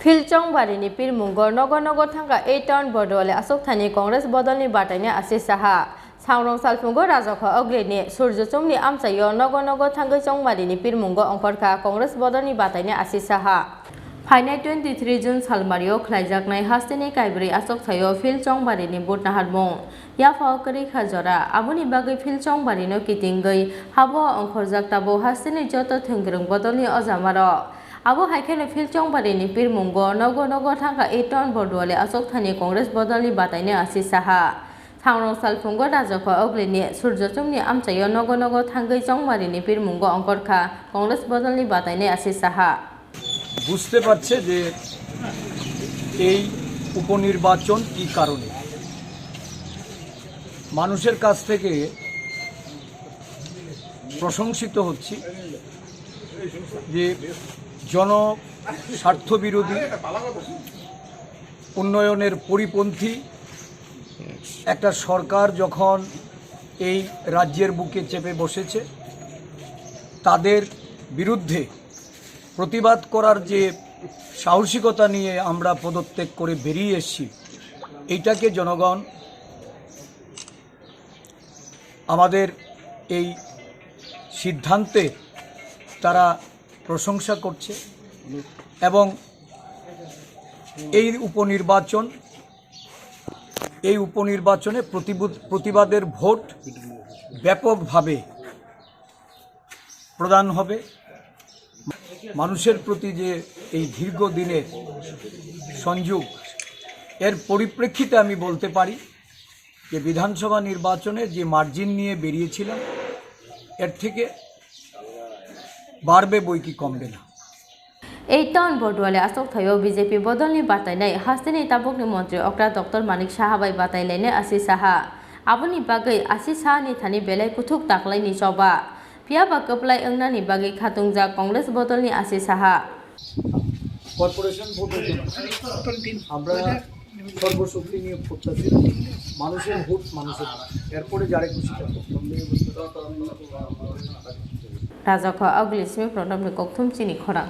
Philchong Barini Pirmungo Nogo Nogo Tanga 8 Town Bordole Asok Thani Congress Bodolni Batani Asisaha Saurong Salfungo Razoko Oglini Surjusumni Amsayo Nogo Nogo Tanga Chong Barini Pirmungo Onkorka Congress Bodolni Batani Asisaha Final 23 June Salmario Klajaknai Hastini Kaibri Asok Thayo Philchong Barini Butna Hadmong Yafa Kari Khajora Abuni Bagi Philchong Barino Kitingai Habo Onkorjak Tabo Hastini Joto Thungrung Bodolni Ozamaro Abo haikene Philchong Barini Pirmungo Nogo Nogo Tanga 8 Town Bordole Asok Thani Congress Bodolni Batani Asisaha Saurong Salfungo Razoko Oglini Surjusumni Amsayo Nogo Nogo Tanga Chong Barini Pirmungo Onkorka Congress Bodolni Batani Asisaha বুঝতে পারছে যে এই উপনির্বাচন কি কারণে মানুষের কাছ থেকে প্রশংসিত হচ্ছে যে জনস্বার্থ বিরোধী উন্নয়নের পরিপন্থী একটা সরকার যখন এই রাজ্যের বুকে চেপে বসেছে তাদের বিরুদ্ধে প্রতিবাদ করার যে সাহসিকতা নিয়ে আমরা পদত্যাগ করে বেরিয়ে এসেছি এইটাকে জনগণ আমাদের এই সিদ্ধান্তে তারা প্রশংসা করছে এবং এই উপনির্বাচনে প্রতিবাদের ভোট ব্যাপকভাবে প্রদান হবে মানুষের প্রতি যে এই দীর্ঘদিনের সংযোগ এর পরিপ্রেক্ষিতে আমি বলতে পারি যে বিধানসভা নির্বাচনে যে মার্জিন নিয়ে বেরিয়েছিলাম এর থেকে বাড়বে বই কি কমবে না 8 Town Bordole Asok Thayo BJP Bodolni Batanai Hastini Tabukni Montri Okra Dr. Manik Sahabai Batailene Asisaha Abuni Bagai Asisaha ni Thani Belai Kuthuk Taklai ni Choba Piaba Kaplai Engnani Bagai Khatungja Congress Bodolni Asisaha corporation ভোটের জন্য আমরা সর্বশক্তি নিয়োগ করতেছি মানুষের vote মানুষের এরপরে যারা খুশি Razoko Oglismi Prodom Kokthum Chini Khora